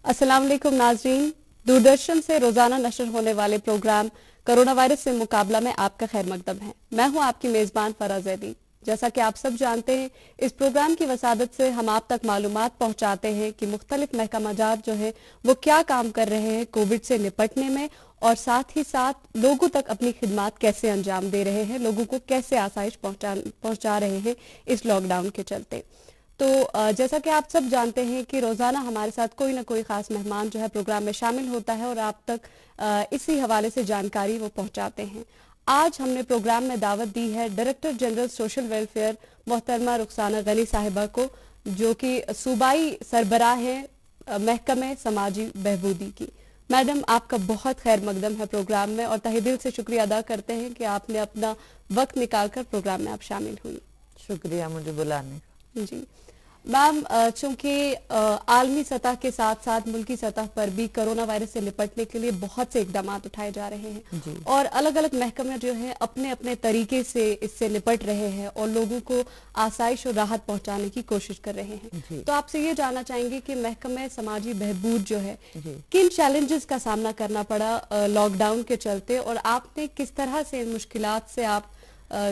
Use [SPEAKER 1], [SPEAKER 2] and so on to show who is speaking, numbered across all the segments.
[SPEAKER 1] अस्सलाम वालेकुम नाजरीन। दूरदर्शन से रोजाना नशर होने वाले प्रोग्राम कोरोना वायरस से मुकाबला में आपका खैर मकदम है। मैं हूं आपकी मेजबान फरा जैदी। जैसा कि आप सब जानते हैं, इस प्रोग्राम की वसादत से हम आप तक मालूमात पहुंचाते हैं कि मुख्तलिफ महकमाजात जो है वो क्या काम कर रहे हैं कोविड से निपटने में, और साथ ही साथ लोगों तक अपनी खिदमात कैसे अंजाम दे रहे हैं, लोगों को कैसे आसाइश पहुंचा रहे हैं इस लॉकडाउन के चलते। तो जैसा कि आप सब जानते हैं कि रोजाना हमारे साथ कोई ना कोई खास मेहमान जो है प्रोग्राम में शामिल होता है और आप तक इसी हवाले से जानकारी वो पहुंचाते हैं। आज हमने प्रोग्राम में दावत दी है डायरेक्टर जनरल सोशल वेलफेयर मोहतरमा रुखसाना गनी साहिबा को, जो कि सूबाई सरबराह है महकमे समाजी बहबूदी की। मैडम, आपका बहुत खैर मकदम है प्रोग्राम में और तहे दिल से शुक्रिया अदा करते हैं कि आपने अपना वक्त निकालकर प्रोग्राम में आप शामिल हुई।
[SPEAKER 2] शुक्रिया मुझे बुलाने का।
[SPEAKER 1] जी मैम, चूंकि आलमी सतह के साथ साथ मुल्की सतह पर भी कोरोना वायरस से निपटने के लिए बहुत से इकदाम उठाए जा रहे हैं और अलग अलग महकमे जो है अपने अपने तरीके से इससे निपट रहे हैं और लोगों को आसाइश और राहत पहुंचाने की कोशिश कर रहे हैं। तो आपसे ये जानना चाहेंगे कि महकमे समाजी बहबूद जो है किन चैलेंजेस का सामना करना पड़ा लॉकडाउन के चलते, और आपने किस तरह से इन मुश्किलात से आप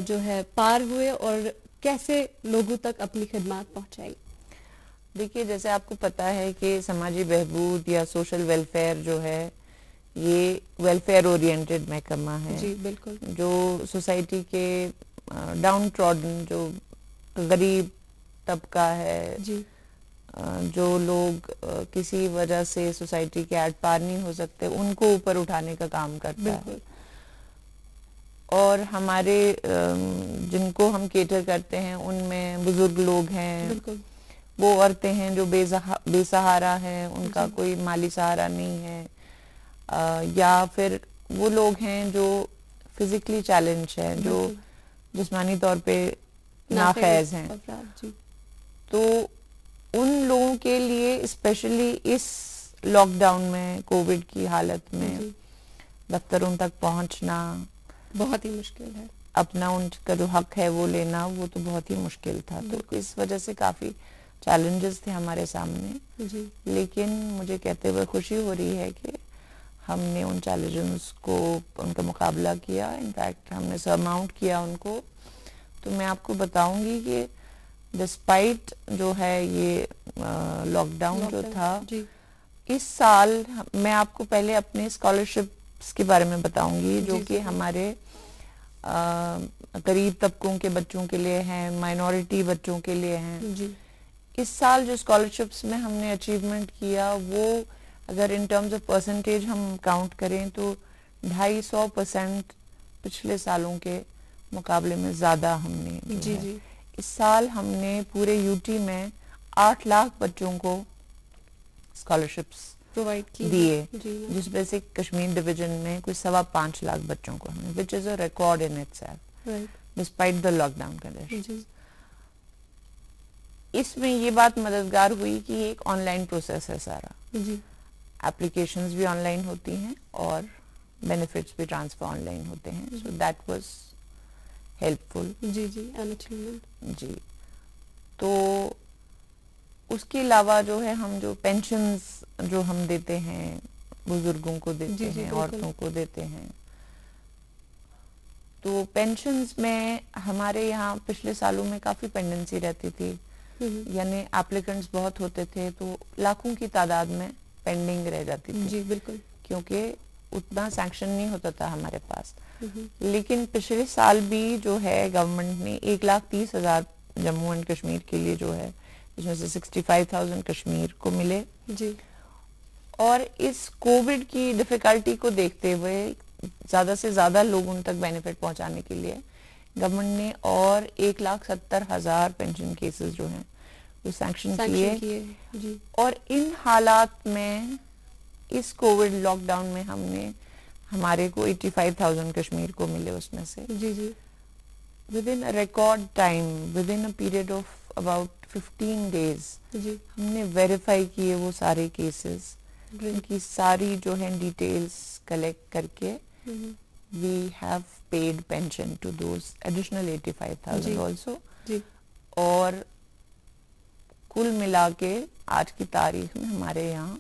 [SPEAKER 1] जो है पार हुए और कैसे लोगों तक अपनी खिदमत पहुंचाई?
[SPEAKER 2] देखिए, जैसे आपको पता है कि समाजी बहबूद या सोशल वेलफेयर जो है ये वेलफेयर ओरिएंटेड महकमा है।
[SPEAKER 1] जी बिल्कुल।
[SPEAKER 2] जो सोसाइटी के डाउन ट्रॉडन जो गरीब तबका है जी, जो लोग किसी वजह से सोसाइटी के आर पार नहीं हो सकते, उनको ऊपर उठाने का काम करता है। और हमारे जिनको हम केटर करते हैं उनमें बुजुर्ग लोग हैं, वो औरतें हैं जो बेसहारा हैं, उनका कोई माली सहारा नहीं है, या फिर वो लोग हैं जो फिजिकली चैलेंज हैं, जो जिस्मानी तौर पे नाखैज हैं। तो उन लोगों के लिए स्पेशली इस लॉकडाउन में, कोविड की हालत में दफ्तरों तक पहुंचना
[SPEAKER 1] बहुत ही मुश्किल है।
[SPEAKER 2] अपना उनका जो हक है वो लेना, वो तो बहुत ही मुश्किल था। तो इस वजह से काफी चैलेंजेस थे हमारे सामने जी। लेकिन मुझे कहते हुए खुशी हो रही है कि हमने उन चैलेंजेस को, उनका मुकाबला किया, इनफैक्ट हमने सरमाउंट किया उनको। तो मैं आपको बताऊंगी कि डिस्पाइट जो है ये लॉकडाउन जो था जी। इस साल मैं आपको पहले अपने स्कॉलरशिप्स के बारे में बताऊंगी जो कि हमारे गरीब तबकों के बच्चों के लिए हैं, माइनॉरिटी बच्चों के लिए हैं जी। इस साल जो स्कॉलरशिप्स में हमने अचीवमेंट किया वो अगर इन टर्म्स ऑफ परसेंटेज हम काउंट करें तो 250% पिछले सालों के मुकाबले में ज्यादा हमने जी जी। इस साल हमने पूरे यूटी में 8 लाख बच्चों को स्कॉलरशिप्स प्रोवाइड दिए, जिसमें से कश्मीर डिवीजन में कुछ 5.25 लाख बच्चों को हमने, which is a record in itself despite the lockdown conditions. इसमें ये बात मददगार हुई कि एक ऑनलाइन प्रोसेस है सारा जी। एप्लीकेशंस भी ऑनलाइन होती हैं और बेनिफिट्स भी ट्रांसफर ऑनलाइन होते हैं, सो दैट वाज हेल्पफुल
[SPEAKER 1] जी जी
[SPEAKER 2] जी। तो उसके अलावा जो है हम जो पेंशन्स जो हम देते हैं बुजुर्गों को देते हैं, औरतों को देते हैं, तो पेंशन्स में हमारे यहाँ पिछले सालों में काफी पेंडेंसी रहती थी, यानी एप्लीकेंट्स बहुत होते थे तो लाखों की तादाद में पेंडिंग रह जाती थी जी बिल्कुल, क्योंकि उतना सैंक्शन नहीं होता था हमारे पास। लेकिन पिछले साल भी जो है गवर्नमेंट ने 1,30,000 जम्मू एंड कश्मीर के लिए जो है, इसमें से 65,000 कश्मीर को मिले जी। और इस कोविड की डिफिकल्टी को देखते हुए ज्यादा से ज्यादा लोगों तक बेनिफिट पहुंचाने के लिए गवर्नमेंट ने और 1,70,000 पेंशन केसेस जो हैं वो सैंक्शन किए जी। और इन हालात में इस कोविड लॉकडाउन में हमने हमारे को 85,000 कश्मीर को मिले, उसमें से जी जी within record time, within a period of about 15 days जी हमने वेरीफाई किए वो सारे केसेस, उनकी सारी जो है डिटेल्स कलेक्ट करके we have paid pension to those additional 85,000 also जी। और कुल मिला के आज की तारीख में हमारे यहाँ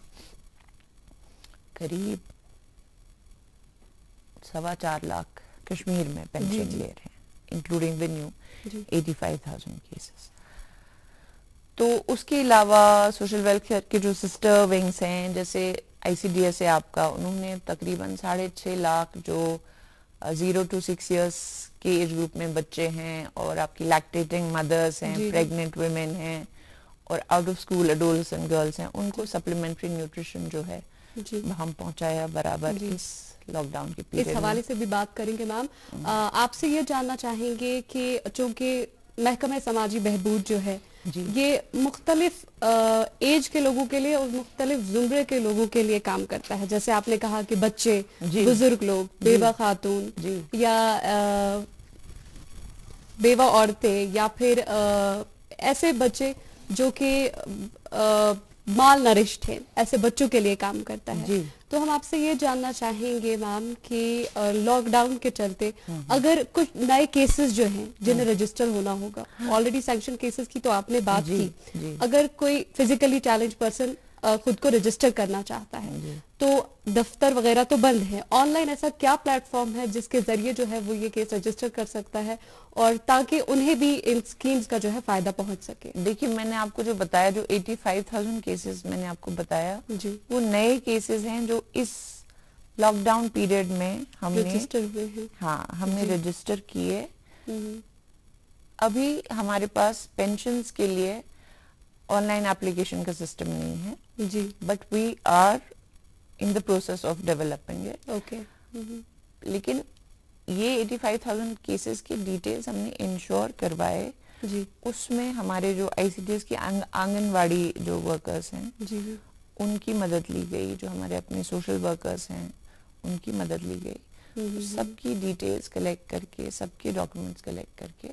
[SPEAKER 2] करीब 4.25 लाख कश्मीर में पेंशन ले रहे हैं, इंक्लूडिंग द न्यू 85,000 केसेस। तो उसके अलावा सोशल वेलफेयर के जो सिस्टर विंग्स हैं, जैसे ICDS है आपका, उन्होंने तकरीबन 6.5 लाख जो 0 to 6 इयर्स के एज ग्रुप में बच्चे हैं और आपकी लैक्टेटिंग मदर्स हैं, प्रेग्नेंट वुमेन हैं और out of school adolescent girls हैं, उनको सप्लीमेंट्री न्यूट्रिशन जो है हम पहुंचाया बराबर इस लॉकडाउन के पीरियड।
[SPEAKER 1] इस हवाले से भी बात करेंगे मैम। आपसे ये जानना चाहेंगे कि चूंकि महकमा समाजी बहबूद जो है ये मुख्तलिफ एज के लोगों के लिए और मुख्तलिफ जुमरे के लोगों के लिए काम करता है। जैसे आपने कहा कि बच्चे, बुजुर्ग लोग, बेवा खातून या बेवा औरतें या फिर ऐसे बच्चे जो कि माल नरिश्ड है, ऐसे बच्चों के लिए काम करता है। तो हम आपसे ये जानना चाहेंगे मैम कि लॉकडाउन के चलते अगर कुछ नए केसेस जो हैं जिन्हें रजिस्टर होना होगा, ऑलरेडी सैंक्शन केसेस की तो आपने बात की, अगर कोई फिजिकली चैलेंज पर्सन खुद को रजिस्टर करना चाहता है तो दफ्तर वगैरह तो बंद है, ऑनलाइन ऐसा क्या प्लेटफॉर्म है जिसके जरिए जो है वो ये केस रजिस्टर कर सकता है और ताकि उन्हें भी इन स्कीम्स का जो है फायदा पहुंच सके?
[SPEAKER 2] देखिए, मैंने आपको जो बताया, जो 85,000 केसेस मैंने आपको बताया वो नए केसेस हैं जो इस लॉकडाउन पीरियड में हमने
[SPEAKER 1] रजिस्टर हुए हैं।
[SPEAKER 2] हाँ, हमने रजिस्टर किए। अभी हमारे पास पेंशन्स के लिए ऑनलाइन एप्लीकेशन का सिस्टम नहीं है
[SPEAKER 1] जी,
[SPEAKER 2] but we are in the process of developing it.
[SPEAKER 1] Okay.
[SPEAKER 2] लेकिन ये 85,000 केसेस की डिटेल्स हमने इंश्योर करवाए
[SPEAKER 1] जी।
[SPEAKER 2] उसमें हमारे जो ICDS की आंगनवाड़ी जो वर्कर्स हैं
[SPEAKER 1] जी,
[SPEAKER 2] उनकी मदद ली गई, जो हमारे अपने सोशल वर्कर्स हैं उनकी मदद ली गई। तो सबकी डिटेल्स कलेक्ट करके, सबके डॉक्यूमेंट्स कलेक्ट करके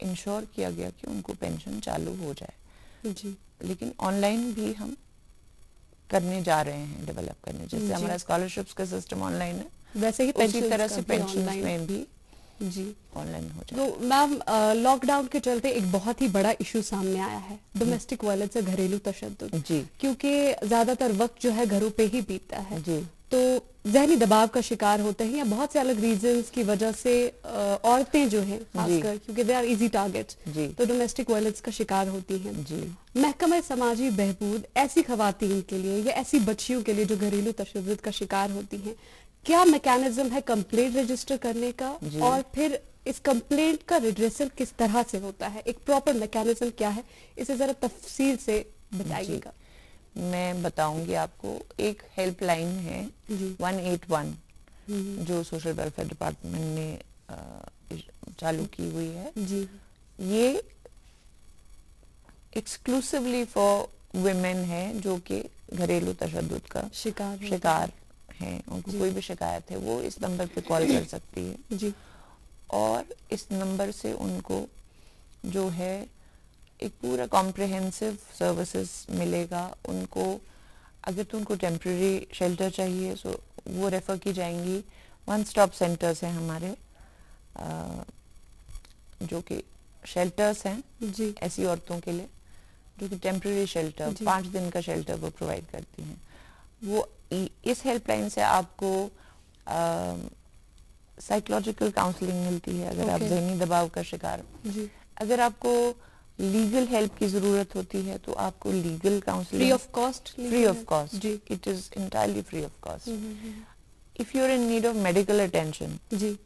[SPEAKER 2] इंश्योर किया गया कि उनको पेंशन चालू हो जाए
[SPEAKER 1] जी।
[SPEAKER 2] लेकिन ऑनलाइन भी हम करने जा रहे हैं, डेवलप करने। जैसे हमारा स्कॉलरशिप्स का सिस्टम ऑनलाइन है,
[SPEAKER 1] वैसे ही
[SPEAKER 2] उसी तरह से पेंशन में भी
[SPEAKER 1] जी
[SPEAKER 2] ऑनलाइन हो जाए।
[SPEAKER 1] तो मैम, लॉकडाउन के चलते एक बहुत ही बड़ा इशू सामने आया है, डोमेस्टिक वायलेंस या घरेलू तशद्दुद जी, क्योंकि ज्यादातर वक्त जो है घरों पे ही बीतता है जी। तो जहनी दबाव का शिकार होते हैं या बहुत से अलग रीजंस की वजह से औरतें जो हैं खासकर, क्योंकि दे आर इजी टारगेट्स, तो डोमेस्टिक वायलेंस का शिकार होती हैं जी। महकमा समाजी बहबूद ऐसी खवातीन के लिए या ऐसी बच्चियों के लिए जो घरेलू तशद्दुद का शिकार होती हैं, क्या मैकेनिज्म है कंप्लेंट रजिस्टर करने का और फिर इस कंप्लेंट का रिड्रेसल किस तरह से होता है? एक प्रॉपर मैकेनिज्म क्या है, इसे जरा तफसील से बताइएगा।
[SPEAKER 2] मैं बताऊंगी आपको। एक हेल्पलाइन है 181 जो सोशल वेलफेयर डिपार्टमेंट ने चालू की हुई है जी। ये एक्सक्लूसिवली फॉर वुमेन है जो कि घरेलू तशद्दुद का शिकार हैं। उनको कोई भी शिकायत है वो इस नंबर पे कॉल कर सकती है जी। और इस नंबर से उनको जो है एक पूरा कॉम्प्रिहेंसिव सर्विसेज मिलेगा। उनको अगर तो उनको टेम्परेरी शेल्टर चाहिए सो वो रेफर की जाएंगी। वन स्टॉप सेंटर्स हैं हमारे जो कि शेल्टर्स हैं जी, ऐसी औरतों के लिए जो कि टेम्परेरी शेल्टर 5 दिन का शेल्टर वो प्रोवाइड करती हैं। वो इस हेल्पलाइन से आपको साइकोलॉजिकल काउंसलिंग मिलती है अगर आप ज़हनी दबाव का शिकार जी। अगर आपको लीगल हेल्प की जरूरत होती है तो आपको legal counselling free of cost जी, it is entirely free of cost. If you are in need of medical attention जी,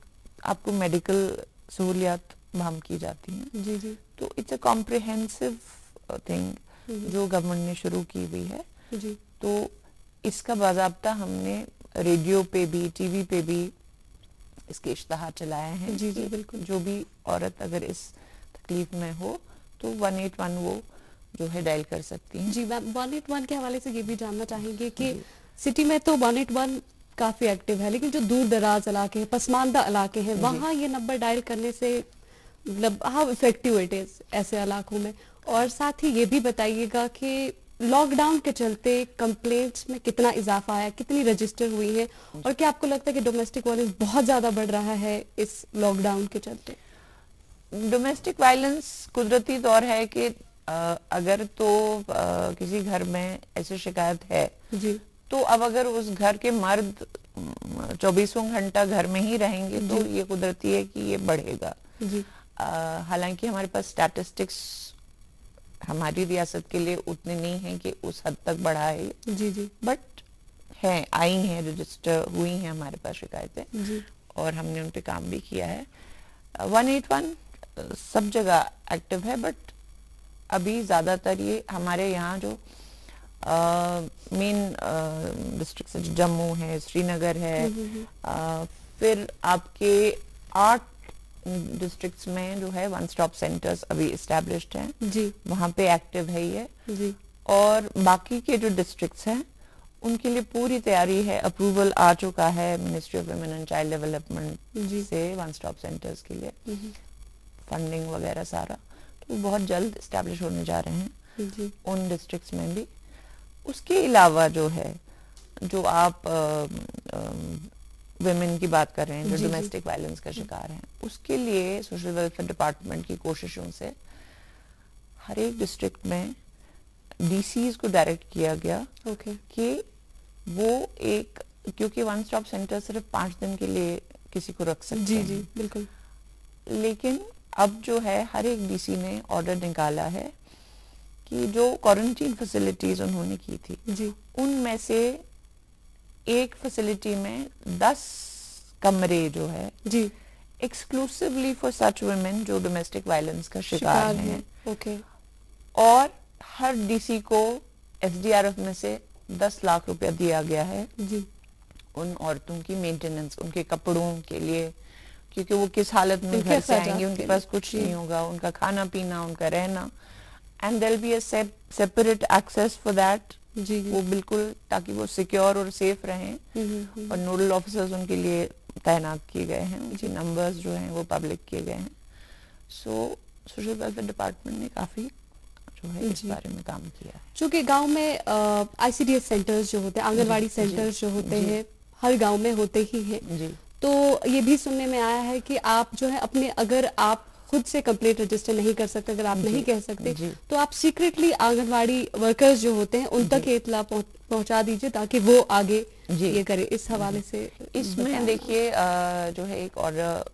[SPEAKER 2] आपको मेडिकल सहूलियात बहाल की जाती हैं जी जी। तो इट्स अ कॉम्प्रिहेंसिव थिंग जो गवर्नमेंट ने शुरू की हुई है जी। तो इसका बाज़ाब्ता हमने रेडियो पे भी, टीवी पे भी इसके इश्तहार चलाए हैं जी जी। बिल्कुल, जो भी औरत अगर इस तकलीफ में हो तो 181 वो जो है डायल कर सकती हैं
[SPEAKER 1] जी। 181 के हवाले से ये भी जानना चाहेंगे कि सिटी में तो 181 काफी एक्टिव है, लेकिन जो दूर दराज इलाके हैं, पसमानदा इलाके हैं, वहाँ ये नंबर डायल करने से मतलब हाउ इफेक्टिव इट इज ऐसे इलाकों में? और साथ ही ये भी बताइएगा कि लॉकडाउन के चलते कंप्लेंट्स में कितना इजाफा आया, कितनी रजिस्टर हुई है और क्या आपको लगता है कि डोमेस्टिक वायलेंस बहुत ज्यादा बढ़ रहा है इस लॉकडाउन के चलते?
[SPEAKER 2] डोमेस्टिक वायलेंस कुदरती तौर है कि अगर तो किसी घर में ऐसी शिकायत है जी, तो अब अगर उस घर के मर्द 24 घंटा घर में ही रहेंगे तो ये कुदरती है कि ये बढ़ेगा। हालांकि हमारे पास स्टैटिस्टिक्स हमारी रियासत के लिए उतने नहीं है कि उस हद तक बढ़ा है
[SPEAKER 1] जी,
[SPEAKER 2] बट है, आई हैं, रजिस्टर हुई हैं हमारे पास शिकायतें और हमने उन पे काम भी किया है। 181 सब जगह एक्टिव है बट अभी ज्यादातर ये हमारे यहाँ जो मेन डिस्ट्रिक्ट जम्मू है, श्रीनगर है, फिर आपके 8 डिस्ट्रिक्ट्स में जो है वन स्टॉप सेंटर्स अभी एस्टैब्लिश्ड हैं जी, वहाँ पे एक्टिव है ये जी। और बाकी के जो डिस्ट्रिक्ट्स हैं उनके लिए पूरी तैयारी है, अप्रूवल आ चुका है ministry of women and child development से वन स्टॉप सेंटर्स के लिए, फंडिंग वगैरह सारा, तो बहुत जल्द एस्टैब्लिश होने जा रहे हैं जी। उन डिस्ट्रिक्ट्स में भी। उसके अलावा जो है, जो आप वुमेन की बात कर रहे हैं जो डोमेस्टिक वायलेंस का शिकार हैं, उसके लिए सोशल वेलफेयर डिपार्टमेंट की कोशिशों से हर एक डिस्ट्रिक्ट में डीसीज को डायरेक्ट किया गया कि वो एक, क्योंकि वन स्टॉप सेंटर सिर्फ 5 दिन के लिए किसी को रख सकते हैं जी बिल्कुल, लेकिन अब जो है हर एक डीसी ने ऑर्डर निकाला है कि जो क्वारंटीन फैसिलिटीज उन्होंने की थी जी, उनमें से एक फैसिलिटी में 10 कमरे जो है जी एक्सक्लूसिवली फॉर सच वुमेन जो डोमेस्टिक वायलेंस का शिकार हैं ओके, और हर डीसी को एसडीआरएफ में से 10 लाख रुपया दिया गया है जी उन औरतों की मेंटेनेंस, उनके कपड़ों के लिए, क्योंकि वो किस हालत में घर से आएंगे, उनके पास कुछ नहीं होगा, उनका खाना पीना, उनका रहना, and there be a separate access for that जी, वो बिल्कुल, ताकि वो सिक्योर और सेफ रहें। और नोडल ऑफिसर्स उनके लिए तैनात किए गए हैं, उनके नंबर्स जो हैं वो पब्लिक किए गए हैं। सो सोशल वेलफेयर डिपार्टमेंट ने काफी जो है इस बारे में काम किया है।
[SPEAKER 1] चूंकि गांव में आईसीडीएस सेंटर्स जो होते हैं, आंगनवाड़ी सेंटर्स जो होते हैं हर गांव में होते ही हैं जी, तो ये भी सुनने में आया है कि आप जो है अपने, अगर आप खुद से कंप्लेंट रजिस्टर नहीं कर सकते, अगर आप नहीं कह सकते, तो आप सीक्रेटली आंगनवाड़ी वर्कर्स जो होते हैं उन तक ये इत्तला पहुंचा दीजिए ताकि वो आगे ये करे। इस हवाले से
[SPEAKER 2] इसमें देखिए जो है एक ऑर्डर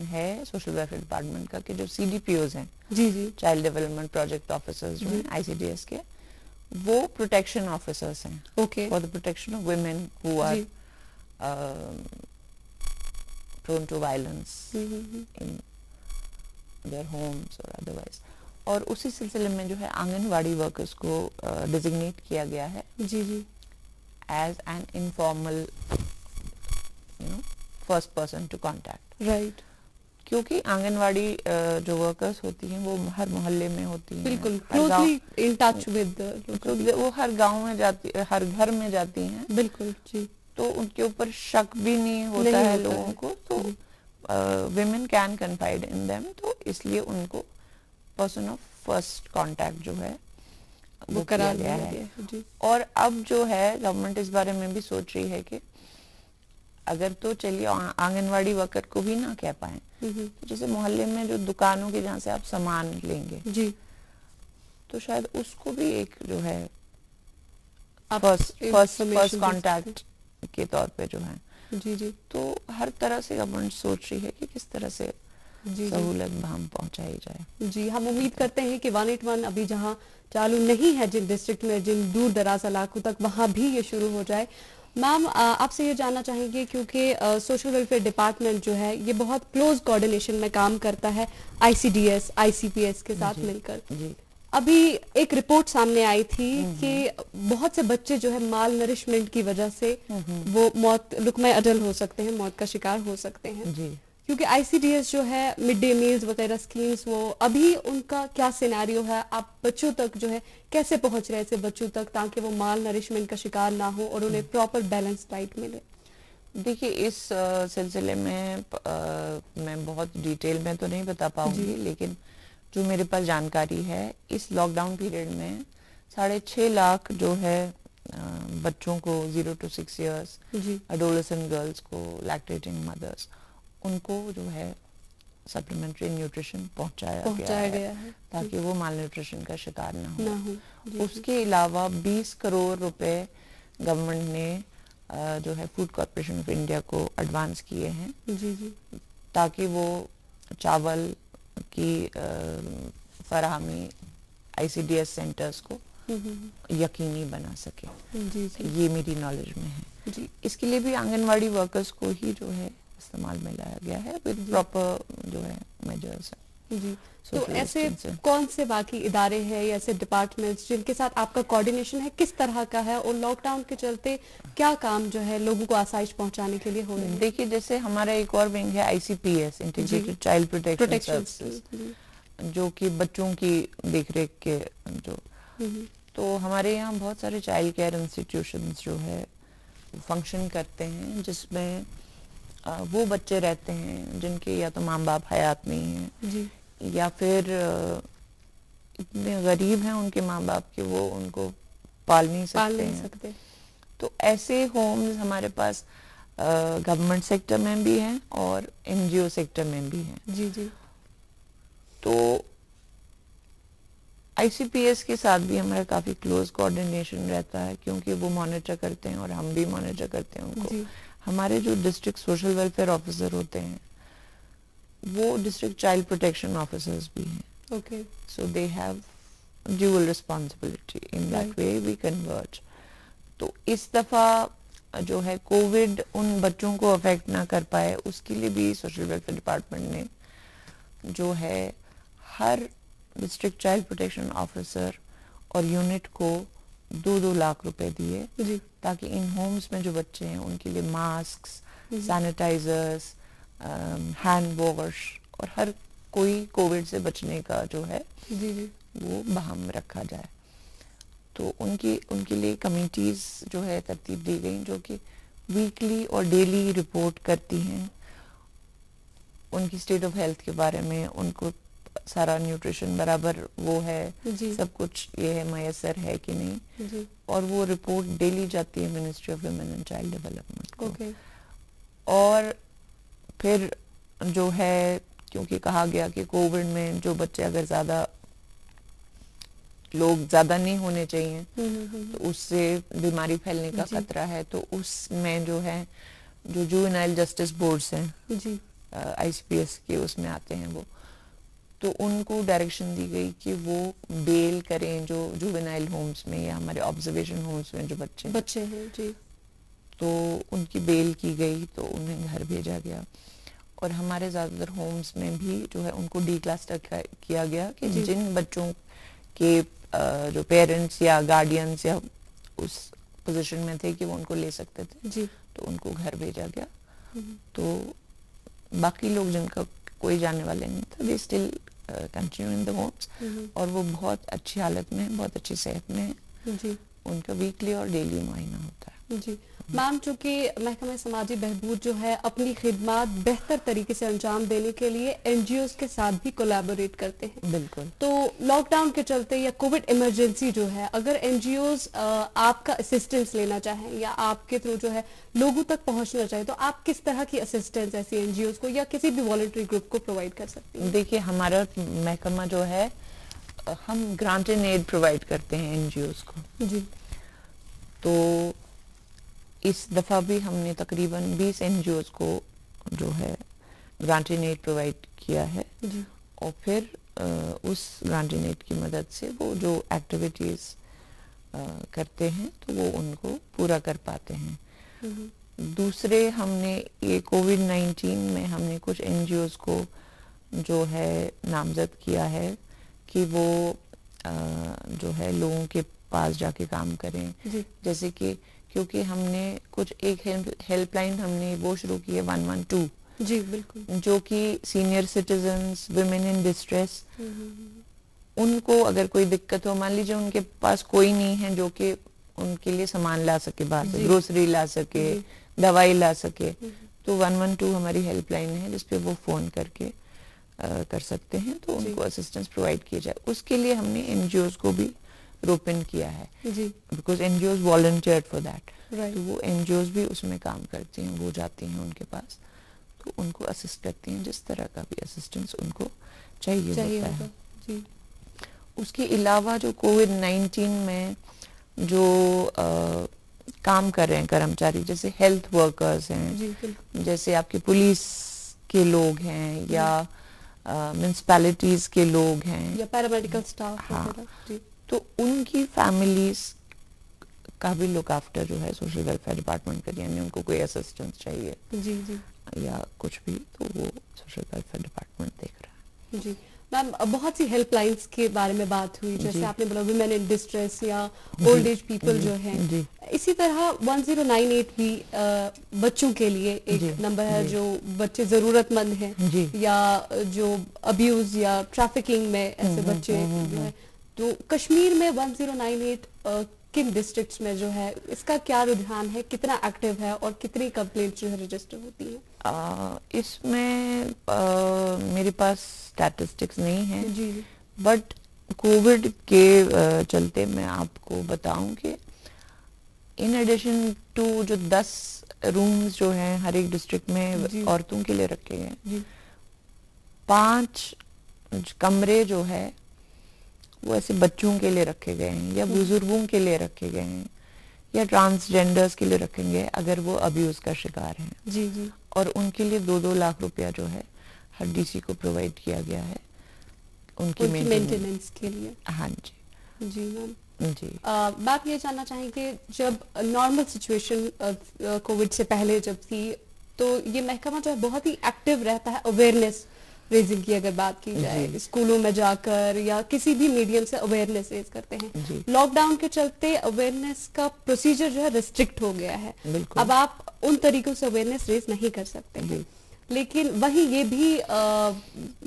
[SPEAKER 2] है सोशल वेलफेयर डिपार्टमेंट का कि जो सीडीपीओज हैं जी जी, चाइल्ड डेवलपमेंट प्रोजेक्ट ऑफिसर्स जो हैं आईसीडीएस के, वो प्रोटेक्शन ऑफिसर्स हैं okay for the protection of women who are prone to violence in their homes or otherwise। और उसी सिलसिले में जो है आंगनवाड़ी वर्कर्स को डिजिग्नेट किया गया है जी जी as an informal first person to contact right, क्योंकि आंगनवाड़ी जो वर्कर्स होती हैं वो हर मोहल्ले में होती हैं,
[SPEAKER 1] बिल्कुल क्लोजली इन टच विद,
[SPEAKER 2] वो हर गांव में जाती, हर घर में जाती हैं बिल्कुल जी, तो उनके ऊपर शक भी नहीं होता है लोगों को, तो women can confide in them, तो इसलिए उनको पर्सन ऑफ फर्स्ट कांटेक्ट जो है वो करा गया है जी। और अब जो है गवर्नमेंट इस बारे में भी सोच रही है कि अगर तो चलिए आंगनवाड़ी वर्कर को भी ना कह पाए, तो जैसे मोहल्ले में जो दुकानों के जहाँ से आप सामान लेंगे जी, तो शायद उसको भी एक जो है फर्स्ट कांटेक्ट के तौर पे जो है जी जी, तो हर तरह से गवर्नमेंट सोच रही है कि किस तरह से सहूलत हम पहुंचाई जाए
[SPEAKER 1] जी। हम उम्मीद करते हैं कि 181 अभी जहां चालू नहीं है जिन डिस्ट्रिक्ट में, जिन दूर दराज इलाकों तक, वहां भी ये शुरू हो जाए। मैम आपसे ये जानना चाहेंगे, क्योंकि सोशल वेलफेयर डिपार्टमेंट जो है ये बहुत क्लोज कोऑर्डिनेशन में काम करता है आईसीडीएस आईसीपीएस के साथ मिलकर जी। अभी एक रिपोर्ट सामने आई थी कि बहुत से बच्चे जो है माल नरिशमेंट की वजह से वो मौत, लुकमा अजल हो सकते हैं, मौत का शिकार हो सकते हैं जी, क्योंकि आईसीडीएस जो है मिड डे मील्स वगैरह स्कीम्स, वो अभी उनका क्या सिनेरियो है, आप बच्चों तक जो है कैसे पहुंच रहे हैं ऐसे बच्चों तक ताकि वो माल नरिशमेंट का शिकार ना हो और उन्हें प्रॉपर बैलेंस डाइट मिले?
[SPEAKER 2] देखिए इस सिलसिले में मैं बहुत डिटेल में तो नहीं बता पाऊंगी, लेकिन जो मेरे पास जानकारी है, इस लॉकडाउन पीरियड में 6.5 लाख जो है बच्चों को 0 to 6 years, एडोलेसेंट गर्ल्स को, लैक्टेटिंग मदर्स, उनको जो है सप्लीमेंट्री न्यूट्रिशन पहुंचाया गया है ताकि वो माल न्यूट्रिशन का शिकार ना हो। उसके अलावा 20 करोड़ रुपए गवर्नमेंट ने जो है फूड कॉर्पोरेशन ऑफ इंडिया को एडवांस किए हैं,
[SPEAKER 1] जी जी,
[SPEAKER 2] ताकि वो चावल की फराहमी आईसीडीएस सेंटर्स को यकीनी बना सके।
[SPEAKER 1] जी जी,
[SPEAKER 2] ये मेरी नॉलेज में है
[SPEAKER 1] जी।
[SPEAKER 2] इसके लिए भी आंगनवाड़ी वर्कर्स को ही जो है इस्तेमाल में लाया गया है विद प्रॉपर जो है मेजर्स
[SPEAKER 1] जी। तो ऐसे कौन से बाकी इदारे हैं या ऐसे डिपार्टमेंट्स जिनके साथ आपका कोऑर्डिनेशन है, किस तरह का है, और लॉकडाउन के चलते क्या काम जो है लोगों को आसाइश पहुंचाने के लिए हो रहे हैं?
[SPEAKER 2] देखिए, जैसे हमारा एक और विंग है ICPS, integrated child protection services, जो कि बच्चों की देखरेख के जो, तो हमारे यहाँ बहुत सारे चाइल्ड केयर इंस्टीट्यूशंस जो है फंक्शन करते हैं, जिसमें वो बच्चे रहते हैं जिनके या तो माँ बाप हयात नहीं है
[SPEAKER 1] जी,
[SPEAKER 2] या फिर इतने गरीब हैं उनके माँ बाप के वो उनको पाल नहीं सकते। तो ऐसे होम्स हमारे पास गवर्नमेंट सेक्टर में भी हैं और एनजीओ सेक्टर में भी हैं।
[SPEAKER 1] जी जी।
[SPEAKER 2] तो आईसीपीएस के साथ भी हमारा काफी क्लोज कोऑर्डिनेशन रहता है, क्योंकि वो मॉनिटर करते हैं और हम भी मॉनिटर करते हैं उनको।
[SPEAKER 1] जी।
[SPEAKER 2] हमारे जो डिस्ट्रिक्ट सोशल वेलफेयर ऑफिसर होते हैं वो डिस्ट्रिक्ट चाइल्ड प्रोटेक्शन ऑफिसर्स भी हैं।
[SPEAKER 1] Okay,
[SPEAKER 2] so they have dual responsibility, in that way we converge. तो इस दफा जो है कोविड उन बच्चों को अफेक्ट ना कर पाए, उसके लिए भी सोशल वेलफेयर डिपार्टमेंट ने जो है हर डिस्ट्रिक्ट चाइल्ड प्रोटेक्शन ऑफिसर और यूनिट को 2-2 लाख रुपए दिए, ताकि इन होम्स में जो बच्चे हैं उनके लिए मास्क, सैनिटाइजर्स, हैंड वॉश और हर कोई कोविड से बचने का जो है वो बहाम रखा जाए। तो उनके लिए कमिटीज जो है तरतीब दी गई, जो कि वीकली और डेली रिपोर्ट करती हैं उनकी स्टेट ऑफ हेल्थ के बारे में, उनको सारा न्यूट्रिशन बराबर वो है, सब कुछ ये है मैसर है कि नहीं, और वो रिपोर्ट डेली जाती है ministry of women and child development को। और फिर जो है, क्योंकि कहा गया कि कोविड में जो बच्चे अगर ज्यादा नहीं होने चाहिए तो उससे बीमारी फैलने का खतरा है, तो उसमें जो है जो जुवेनाइल जस्टिस बोर्ड्स हैं आईसीपीएस के उसमें आते हैं वो, तो उनको डायरेक्शन दी गई कि वो बेल करें जो जुवेनाइल होम्स में या हमारे ऑब्जर्वेशन होम्स में जो बच्चे
[SPEAKER 1] हैं जी,
[SPEAKER 2] तो उनकी बेल की गई, तो उन्हें घर भेजा गया। और हमारे ज्यादातर होम्स में भी जो है उनको डी क्लास किया गया कि जिन बच्चों के जो पेरेंट्स या गार्डियंस या उस पोजीशन में थे कि वो उनको ले सकते थे तो उनको घर भेजा गया। तो बाकी लोग जिनका कोई जाने वाले नहीं था, they still continue in the homes, और वो बहुत अच्छी हालत में, बहुत अच्छी सेहत में जी। उनका वीकली और डेली मुआयना होता है
[SPEAKER 1] जी। मैम, चूंकि महकमा समाजी बहबूद जो है अपनी खिदमात बेहतर तरीके से अंजाम देने के लिए एनजीओज के साथ भी कोलैबोरेट करते हैं,
[SPEAKER 2] बिल्कुल।
[SPEAKER 1] तो लॉकडाउन के चलते या कोविड इमरजेंसी जो है, अगर एनजीओज आपका असिस्टेंस लेना चाहें या आपके थ्रू जो है लोगों तक पहुंचना चाहे, तो आप किस तरह की असिस्टेंस ऐसी एनजीओज को या किसी भी वॉलंटरी ग्रुप को प्रोवाइड कर सकती हैं?
[SPEAKER 2] देखिए, हमारा महकमा जो है हम ग्रांट एंड एड प्रोवाइड करते हैं एनजीओज को जी। तो इस दफा भी हमने तकरीबन 20 एनजीओज को जो है ग्रांट एंड एड प्रोवाइड किया है जी। और फिर उस ग्रांट एंड एड की मदद से वो जो एक्टिविटीज करते हैं तो वो उनको पूरा कर पाते हैं। दूसरे, हमने ये कोविड-19 में हमने कुछ एनजीओज को जो है नामजद किया है कि वो जो है लोगों के पास जाके काम करें, जैसे कि क्योंकि हमने कुछ एक हेल्पलाइन हमने वो शुरू की है 112
[SPEAKER 1] जी, बिल्कुल,
[SPEAKER 2] जो कि senior citizens, women in distress, उनको अगर कोई दिक्कत हो, मान लीजिए उनके पास कोई नहीं है जो कि उनके लिए सामान ला सके, बाहर से ग्रोसरी ला सके, दवाई ला सके, तो 112 हमारी हेल्पलाइन है जिसपे वो फोन करके कर सकते हैं, तो उनको असिस्टेंस प्रोवाइड किया जाए। उसके लिए हमने एनजीओज को भी रोपन किया है, because NGOs volunteered for that, तो वो एनजीओज भी उसमें काम करती हैं, वो जाती हैं उनके पास, तो उनको असिस्ट करती हैं जिस तरह का भी असिस्टेंस उनको चाहिए होता है जी। उसके अलावा जो कोविड-19 में जो काम कर रहे हैं कर्मचारी, जैसे हेल्थ वर्कर्स हैं, जैसे आपके पुलिस के लोग हैं, या म्युनिसिपैलिटीज के लोग हैं,
[SPEAKER 1] या पैरामेडिकल स्टाफ।
[SPEAKER 2] हाँ, तो उनकी फैमिलीज का भी लुक आफ्टर जो है सोशल वेलफेयर डिपार्टमेंट करिए, यानी उनको कोई असिस्टेंस चाहिए
[SPEAKER 1] जी
[SPEAKER 2] या कुछ भी, तो वो सोशल वेलफेयर डिपार्टमेंट देख रहा है।
[SPEAKER 1] जी मैम, बहुत सी हेल्पलाइंस के बारे में बात हुई, जैसे आपने बोला वुमेन इन डिस्ट्रेस या ओल्ड एज पीपल जो हैं, इसी तरह 1098 भी बच्चों के लिए एक नंबर है, जो बच्चे जरूरतमंद हैं या जो अब्यूज या ट्रैफिकिंग में ऐसे बच्चे जो है, तो कश्मीर में 1098 किन डिस्ट्रिक्ट्स में जो है इसका क्या रुझान है, कितना एक्टिव है और कितनी कंप्लेंट जो है रजिस्टर होती है?
[SPEAKER 2] इसमें मेरे पास स्टैटिस्टिक्स नहीं है जी, बट कोविड के चलते मैं आपको बताऊं कि इन एडिशन टू जो 10 रूम्स जो हैं हर एक डिस्ट्रिक्ट में औरतों के लिए रखे गए, 5 कमरे जो है वो ऐसे बच्चों के लिए रखे गए हैं, या बुजुर्गों के लिए रखे गए हैं, या ट्रांसजेंडर्स के लिए रखेंगे अगर वो अब्यूज का शिकार हैं जी, और उनके लिए 2-2 लाख रुपया जो है हर डीसी को प्रोवाइड किया गया है उनकी मेंटेनेंस
[SPEAKER 1] के लिए।
[SPEAKER 2] हाँ जी
[SPEAKER 1] जी मैम
[SPEAKER 2] जी।
[SPEAKER 1] बात ये जानना चाहेंगे, जब नॉर्मल सिचुएशन कोविड से पहले जब थी, तो ये महकमा जो है बहुत ही एक्टिव रहता है अवेयरनेस रेजिंग की अगर बात की जाए, स्कूलों में जाकर या किसी भी मीडियम से अवेयरनेस रेज करते हैं। लॉकडाउन के चलते अवेयरनेस का प्रोसीजर जो है रिस्ट्रिक्ट हो गया है, अब आप उन तरीकों से अवेयरनेस रेज नहीं कर सकते हैं, लेकिन वही ये भी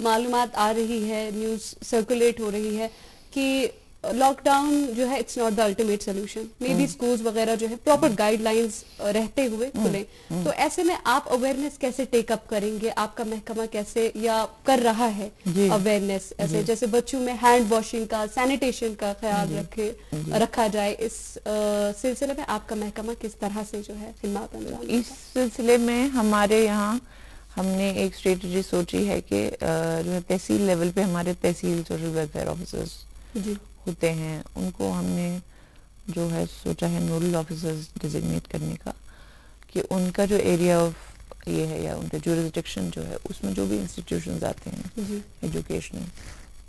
[SPEAKER 1] मालूमात आ रही है, न्यूज सर्कुलेट हो रही है कि लॉकडाउन जो है it's not the ultimate solution, may be schools वगैरह जो है प्रॉपर गाइडलाइंस रहते हुए खुले, तो ऐसे में आप अवेयरनेस कैसे टेकअप करेंगे, आपका महकमा कैसे या कर रहा है अवेयरनेस, ऐसे जैसे बच्चों में हैंड वॉशिंग का, सैनिटेशन का ख्याल रखा जाए, इस सिलसिले में आपका महकमा किस तरह से जो है खिदमत अंजाम?
[SPEAKER 2] इस सिलसिले में हमारे यहाँ हमने एक स्ट्रेटेजी सोची है कि जो है तहसील लेवल पे हमारे तहसील सोशल वेलफेयर ऑफिसर्स होते हैं, उनको हमने जो है सोचा है नोडल ऑफिसर्स डिजिग्नेट करने का, कि उनका जो एरिया ऑफ ये है या उनका जुरिसडिक्शन जो है उसमें जो भी इंस्टीट्यूशंस आते हैं एजुकेशनल,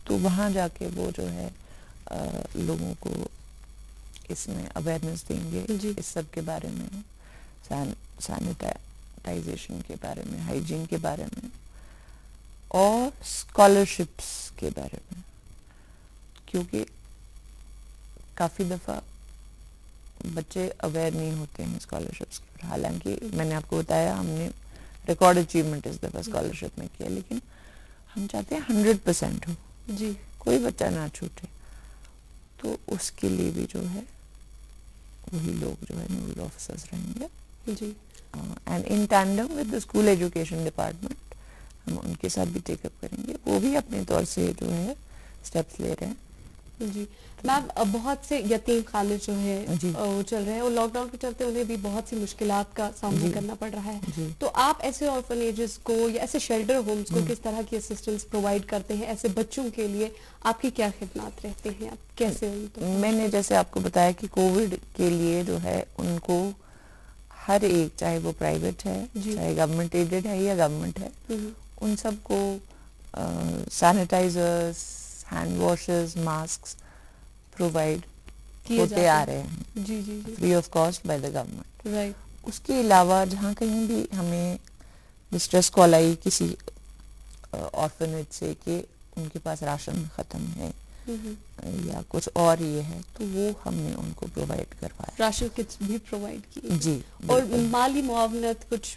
[SPEAKER 2] तो वहाँ जाके वो जो है लोगों को इसमें अवेयरनेस देंगे इस सब के बारे में, सैनिटाइजेशन के बारे में, हाइजीन के बारे में और स्कॉलरशिप्स के बारे में, क्योंकि काफ़ी दफ़ा बच्चे अवेयर नहीं होते हैं स्कॉलरशिप्स के। हालांकि मैंने आपको बताया हमने रिकॉर्ड अचीवमेंट इस दफ़ा स्कॉलरशिप में किया, लेकिन हम चाहते हैं 100% हो जी, कोई बच्चा ना छूटे, तो उसके लिए भी जो है वही लोग जो है नोडल ऑफिसर्स रहेंगे जी, and in tandem with the school education department हम उनके साथ भी टेकअप करेंगे, वो भी अपने तौर से जो है स्टेप्स ले रहे हैं
[SPEAKER 1] जी। मैम, बहुत से यतीम खाने जो है वो चल रहे हैं और लॉकडाउन के चलते उन्हें भी बहुत सी मुश्किलात का सामना करना पड़ रहा है, तो आप ऐसे ऑर्फनेजेस को या ऐसे शेल्टर होम्स को किस तरह की असिस्टेंस प्रोवाइड करते हैं? ऐसे बच्चों के लिए आपकी क्या खिदमत रहते हैं, आप कैसे?
[SPEAKER 2] मैंने जैसे आपको बताया कि कोविड के लिए जो है उनको हर एक, चाहे वो प्राइवेट है चाहे गवर्नमेंट एडेड है या गवर्नमेंट है, उन सबको sanitisers, hand washes, mask provide होते आ रहे हैं
[SPEAKER 1] जी,
[SPEAKER 2] free of cost by the government. Right. उसके अलावा जहाँ कहीं भी हमें डिस्ट्रेस कॉल आई किसी ऑर्फनेज से कि उनके पास राशन खत्म है या कुछ और ये है, तो वो हमने उनको प्रोवाइड करवाया,
[SPEAKER 1] राशन किट्स भी प्रोवाइड की
[SPEAKER 2] जी,
[SPEAKER 1] और माली मुआवनत कुछ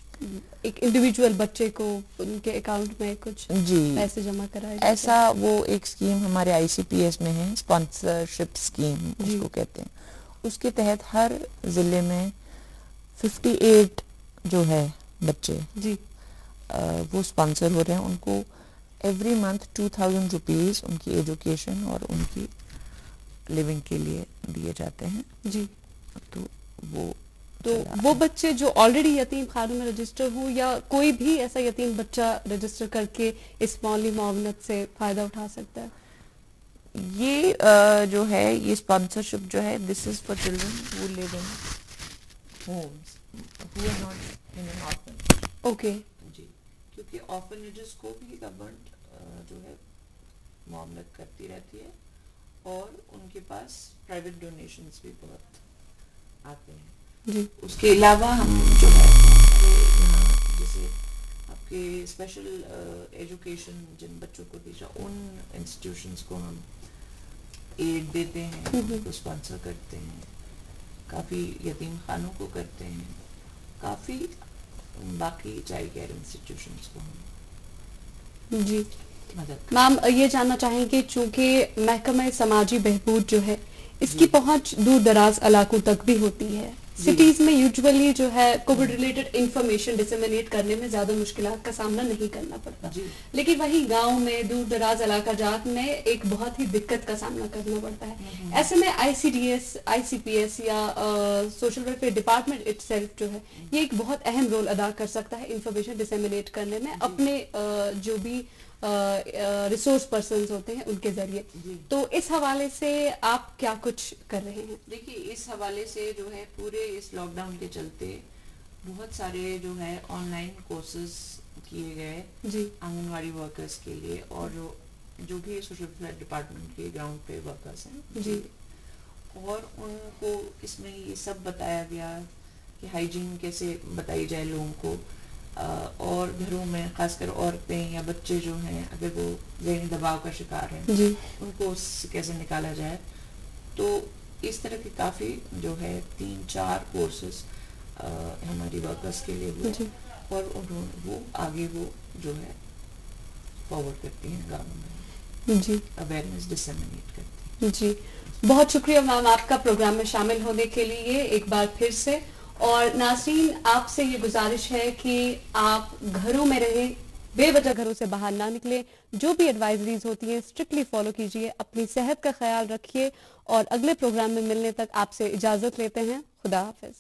[SPEAKER 1] एक इंडिविजुअल बच्चे को उनके अकाउंट में कुछ जी पैसे जमा कराए,
[SPEAKER 2] ऐसा वो एक स्कीम हमारे ICPS में है, स्पॉन्सरशिप स्कीम उसको कहते हैं, उसके तहत हर जिले में 58 जो है बच्चे
[SPEAKER 1] जी
[SPEAKER 2] वो स्पॉन्सर हो रहे हैं, उनको एवरी मंथ 2000 रुपीज उनकी एजुकेशन और उनकी लिविंग के लिए दिए जाते हैं
[SPEAKER 1] जी।
[SPEAKER 2] तो
[SPEAKER 1] वो बच्चे जो ऑलरेडी यतीम खानों में रजिस्टर हो या कोई भी ऐसा यतीम बच्चा रजिस्टर करके इस माली मुआवनत से फायदा उठा सकता है?
[SPEAKER 2] ये जो है ये स्पॉन्सरशिप जो है this is for children who live in homes who are not in an orphanage.
[SPEAKER 1] Okay
[SPEAKER 2] जी, क्योंकि ऑर्फनेजेस को भी गवर्नमेंट जो है मामलत करती रहती है और उनके पास प्राइवेट डोनेशंस भी बहुत आते हैं
[SPEAKER 1] जी।
[SPEAKER 2] उसके अलावा हम जो है यहाँ जैसे आपके स्पेशल एजुकेशन जिन बच्चों को दी जाए उन इंस्टीट्यूशंस को हम एड देते हैं, उनको स्पॉन्सर करते हैं, काफ़ी यतीम खानों को करते हैं, काफ़ी बाकी चाइल्ड केयर इंस्टीट्यूशंस को हम
[SPEAKER 1] जी।
[SPEAKER 2] मदद
[SPEAKER 1] मैम ये जानना चाहेंगे, चूंकि महकमा समाजी बहबूद जो है इसकी पहुंच दूर दराज इलाकों तक भी होती है, सिटीज में यूजुअली जो है कोविड रिलेटेड इंफॉर्मेशन डिसेमिनेट करने में ज्यादा मुश्किलात का सामना नहीं करना पड़ता, लेकिन वही गांव में दूर दराज इलाका जात में एक बहुत ही दिक्कत का सामना करना पड़ता है। ऐसे में आईसीडीएस, आईसीपीएस या सोशल वेलफेयर डिपार्टमेंट इटसेल्फ जो है ये एक बहुत अहम रोल अदा कर सकता है इंफॉर्मेशन डिसेमिनेट करने में अपने जो भी रिसोर्स पर्सन्स होते हैं उनके जरिए। तो इस हवाले से आप क्या कुछ कर रहे हैं?
[SPEAKER 2] देखिए, इस हवाले से जो है पूरे इस लॉकडाउन के चलते बहुत सारे जो है ऑनलाइन कोर्सेज किए गए
[SPEAKER 1] जी
[SPEAKER 2] आंगनवाड़ी वर्कर्स के लिए और जो भी सोशल वेलफेयर डिपार्टमेंट के ग्राउंड पे वर्कर्स हैं
[SPEAKER 1] जी,
[SPEAKER 2] और उनको इसमें ये सब बताया गया कि हाइजीन कैसे बताई जाए लोगों को, और घरों में खासकर औरतें या बच्चे जो हैं अगर वो ज़हनी दबाव का शिकार हैं
[SPEAKER 1] जी,
[SPEAKER 2] उनको उससे कैसे निकाला जाए। तो इस तरह के काफ़ी जो है 3-4 कोर्सेस हमारी वर्कर्स के लिए हुए और उन्होंने वो आगे वो जो है फॉरवर्ड करती हैं गाँव में,
[SPEAKER 1] जी
[SPEAKER 2] अवेयरनेस डिसेमिनेट करती हैं।
[SPEAKER 1] जी। बहुत शुक्रिया मैम आपका प्रोग्राम में शामिल होने के लिए एक बार फिर से। और नाज़रीन, आपसे ये गुजारिश है कि आप घरों में रहें, बेवजह घरों से बाहर ना निकलें, जो भी एडवाइजरीज होती हैं स्ट्रिक्टली फॉलो कीजिए, अपनी सेहत का ख्याल रखिए और अगले प्रोग्राम में मिलने तक आपसे इजाजत लेते हैं। खुदा हाफिज।